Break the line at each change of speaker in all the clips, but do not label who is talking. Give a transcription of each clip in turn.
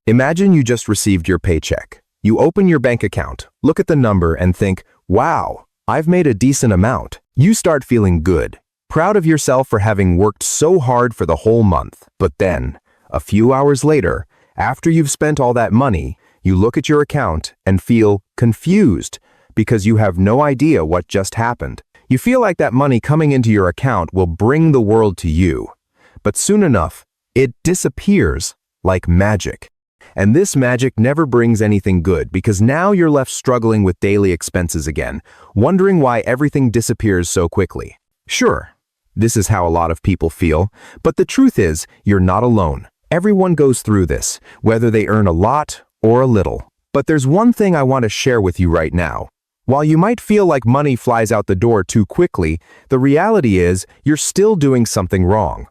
Imagine you just received your paycheck. You open your bank account, look at the number and think, wow, I've made a decent amount. You start feeling good, proud of yourself for having worked so hard for the whole month. But then, a few hours later, after you've spent all that money, you look at your account and feel confused because you have no idea what just happened. You feel like that money coming into your account will bring the world to you. But soon enough, it disappears like magic. And this magic never brings anything good because now you're left struggling with daily expenses again, wondering why everything disappears so quickly. Sure, this is how a lot of people feel, but the truth is, you're not alone. Everyone goes through this, whether they earn a lot or a little. But there's one thing I want to share with you right now. While you might feel like money flies out the door too quickly, the reality is you're still doing something wrong.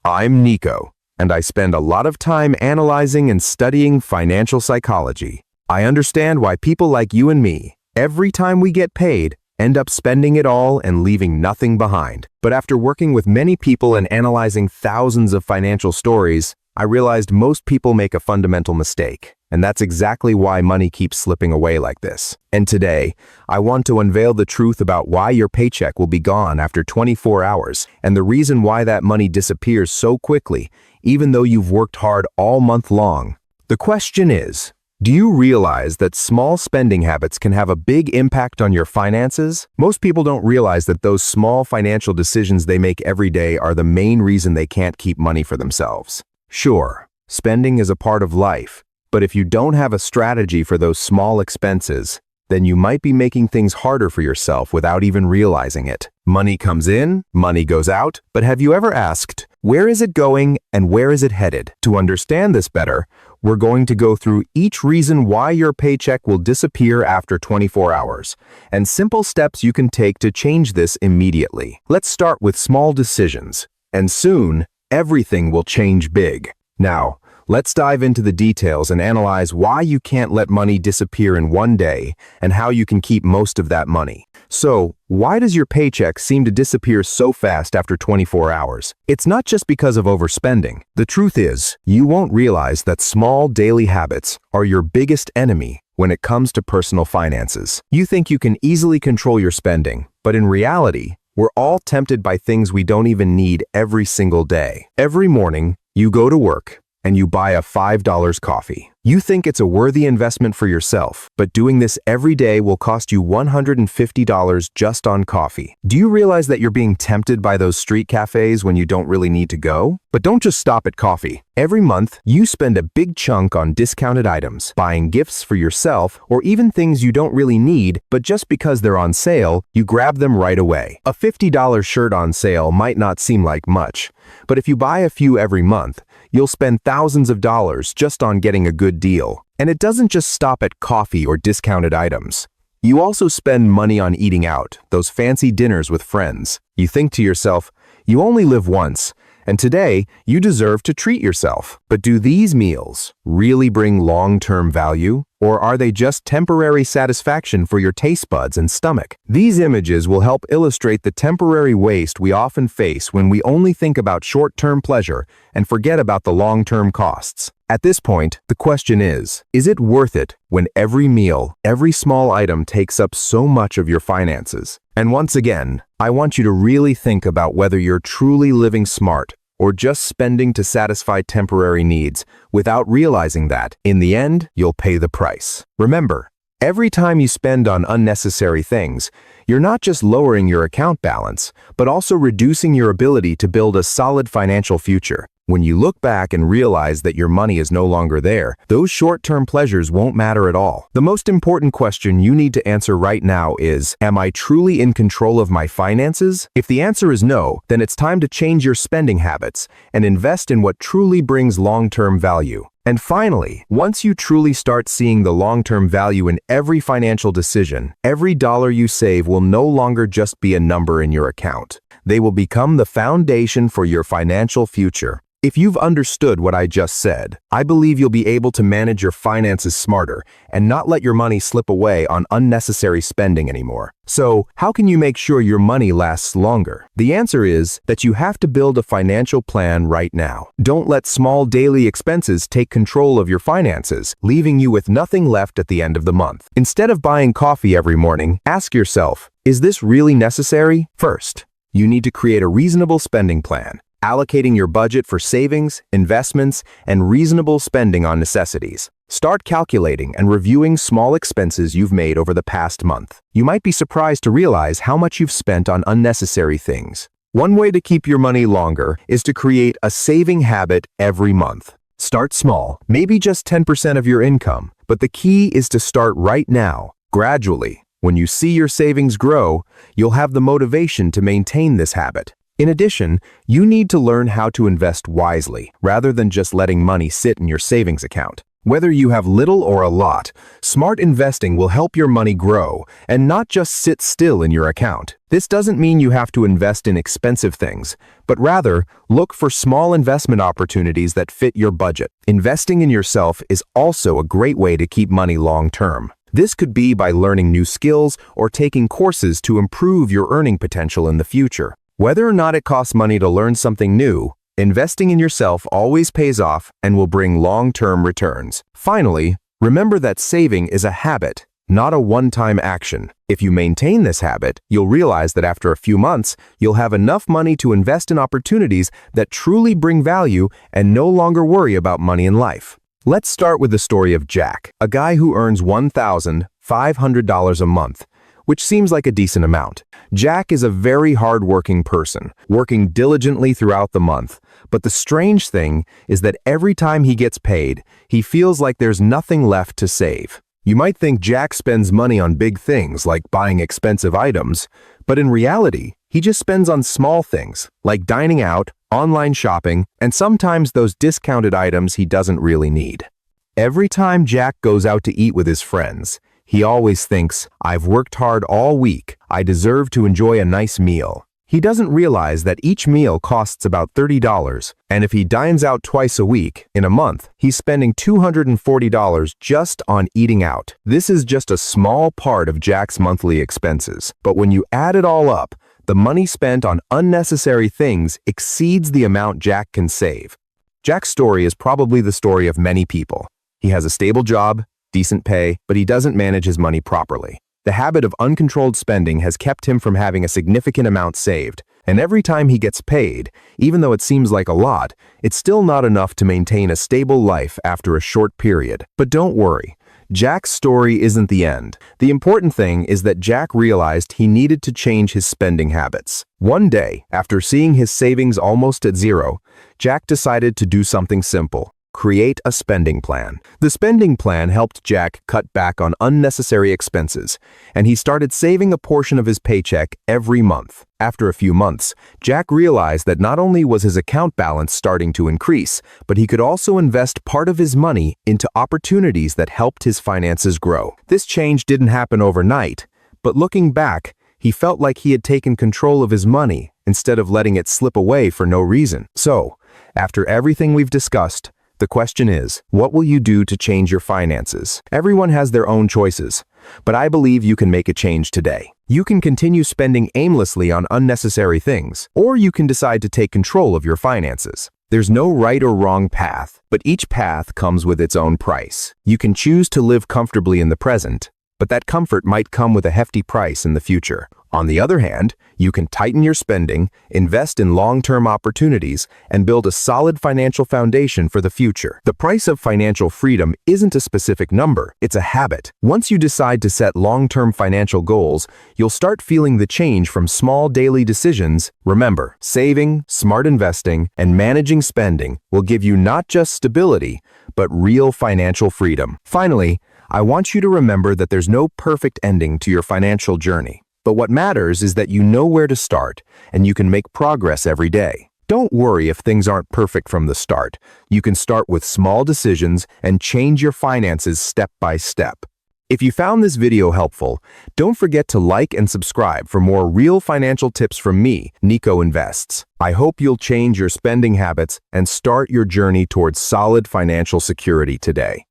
I'm Niko, and I spend a lot of time analyzing and studying financial psychology. I understand why people like you and me, every time we get paid, end up spending it all and leaving nothing behind. But after working with many people and analyzing thousands of financial stories, I realized most people make a fundamental mistake. And that's exactly why money keeps slipping away like this. And today, I want to unveil the truth about why your paycheck will be gone after 24 hours and the reason why that money disappears so quickly, even though you've worked hard all month long. The question is, do you realize that small spending habits can have a big impact on your finances? Most people don't realize that those small financial decisions they make every day are the main reason they can't keep money for themselves. Sure, spending is a part of life. But if you don't have a strategy for those small expenses, then you might be making things harder for yourself without even realizing it. Money comes in, money goes out, but have you ever asked, where is it going and where is it headed? To understand this better, we're going to go through each reason why your paycheck will disappear after 24 hours, and simple steps you can take to change this immediately. Let's start with small decisions, and soon, everything will change big. Now, let's dive into the details and analyze why you can't let money disappear in one day and how you can keep most of that money. So, why does your paycheck seem to disappear so fast after 24 hours? It's not just because of overspending. The truth is, you won't realize that small daily habits are your biggest enemy when it comes to personal finances. You think you can easily control your spending, but in reality, we're all tempted by things we don't even need every single day. Every morning, you go to work and you buy a $5 coffee. You think it's a worthy investment for yourself, but doing this every day will cost you $150 just on coffee. Do you realize that you're being tempted by those street cafes when you don't really need to go? But don't just stop at coffee. Every month, you spend a big chunk on discounted items, buying gifts for yourself, or even things you don't really need, but just because they're on sale, you grab them right away. A $50 shirt on sale might not seem like much, but if you buy a few every month, you'll spend thousands of dollars just on getting a good deal. And it doesn't just stop at coffee or discounted items. You also spend money on eating out, those fancy dinners with friends. You think to yourself, you only live once, and today you deserve to treat yourself. But do these meals really bring long-term value? Or are they just temporary satisfaction for your taste buds and stomach? These images will help illustrate the temporary waste we often face when we only think about short-term pleasure and forget about the long-term costs. At this point, the question is it worth it when every meal, every small item takes up so much of your finances? And once again, I want you to really think about whether you're truly living smart or just spending to satisfy temporary needs without realizing that, in the end, you'll pay the price. Remember, every time you spend on unnecessary things, you're not just lowering your account balance, but also reducing your ability to build a solid financial future. When you look back and realize that your money is no longer there, those short-term pleasures won't matter at all. The most important question you need to answer right now is, am I truly in control of my finances? If the answer is no, then it's time to change your spending habits and invest in what truly brings long-term value. And finally, once you truly start seeing the long-term value in every financial decision, every dollar you save will no longer just be a number in your account. They will become the foundation for your financial future. If you've understood what I just said, I believe you'll be able to manage your finances smarter and not let your money slip away on unnecessary spending anymore. So, how can you make sure your money lasts longer? The answer is that you have to build a financial plan right now. Don't let small daily expenses take control of your finances, leaving you with nothing left at the end of the month. Instead of buying coffee every morning, ask yourself, is this really necessary? First, you need to create a reasonable spending plan, allocating your budget for savings, investments, and reasonable spending on necessities. Start calculating and reviewing small expenses you've made over the past month. You might be surprised to realize how much you've spent on unnecessary things. One way to keep your money longer is to create a saving habit every month. Start small, maybe just 10% of your income, but the key is to start right now, gradually. When you see your savings grow, you'll have the motivation to maintain this habit. In addition, you need to learn how to invest wisely, rather than just letting money sit in your savings account. Whether you have little or a lot, smart investing will help your money grow and not just sit still in your account. This doesn't mean you have to invest in expensive things, but rather, look for small investment opportunities that fit your budget. Investing in yourself is also a great way to keep money long-term. This could be by learning new skills or taking courses to improve your earning potential in the future. Whether or not it costs money to learn something new, investing in yourself always pays off and will bring long-term returns. Finally, remember that saving is a habit, not a one-time action. If you maintain this habit, you'll realize that after a few months, you'll have enough money to invest in opportunities that truly bring value and no longer worry about money in life. Let's start with the story of Jack, a guy who earns $1,500 a month, which seems like a decent amount. Jack is a very hard-working person, working diligently throughout the month. But the strange thing is that every time he gets paid, he feels like there's nothing left to save. You might think Jack spends money on big things like buying expensive items, but in reality, he just spends on small things like dining out, online shopping, and sometimes those discounted items he doesn't really need. Every time Jack goes out to eat with his friends, he always thinks, I've worked hard all week, I deserve to enjoy a nice meal. He doesn't realize that each meal costs about $30, and if he dines out twice a week, in a month, he's spending $240 just on eating out. This is just a small part of Jack's monthly expenses, but when you add it all up, the money spent on unnecessary things exceeds the amount Jack can save. Jack's story is probably the story of many people. He has a stable job, decent pay, but he doesn't manage his money properly. The habit of uncontrolled spending has kept him from having a significant amount saved, and every time he gets paid, even though it seems like a lot, it's still not enough to maintain a stable life after a short period. But don't worry, Jack's story isn't the end. The important thing is that Jack realized he needed to change his spending habits. One day, after seeing his savings almost at zero, Jack decided to do something simple. Create a spending plan. The spending plan helped Jack cut back on unnecessary expenses, and he started saving a portion of his paycheck every month. After a few months, Jack realized that not only was his account balance starting to increase, but he could also invest part of his money into opportunities that helped his finances grow. This change didn't happen overnight, but looking back, he felt like he had taken control of his money instead of letting it slip away for no reason. So, after everything we've discussed, the question is, what will you do to change your finances? Everyone has their own choices, but I believe you can make a change today. You can continue spending aimlessly on unnecessary things, or you can decide to take control of your finances. There's no right or wrong path, but each path comes with its own price. You can choose to live comfortably in the present, but that comfort might come with a hefty price in the future. On the other hand, you can tighten your spending, invest in long-term opportunities, and build a solid financial foundation for the future. The price of financial freedom isn't a specific number, it's a habit. Once you decide to set long-term financial goals, you'll start feeling the change from small daily decisions. Remember, saving, smart investing, and managing spending will give you not just stability, but real financial freedom. Finally, I want you to remember that there's no perfect ending to your financial journey. But what matters is that you know where to start, and you can make progress every day. Don't worry if things aren't perfect from the start. You can start with small decisions and change your finances step by step. If you found this video helpful, don't forget to like and subscribe for more real financial tips from me, Niko Invests. I hope you'll change your spending habits and start your journey towards solid financial security today.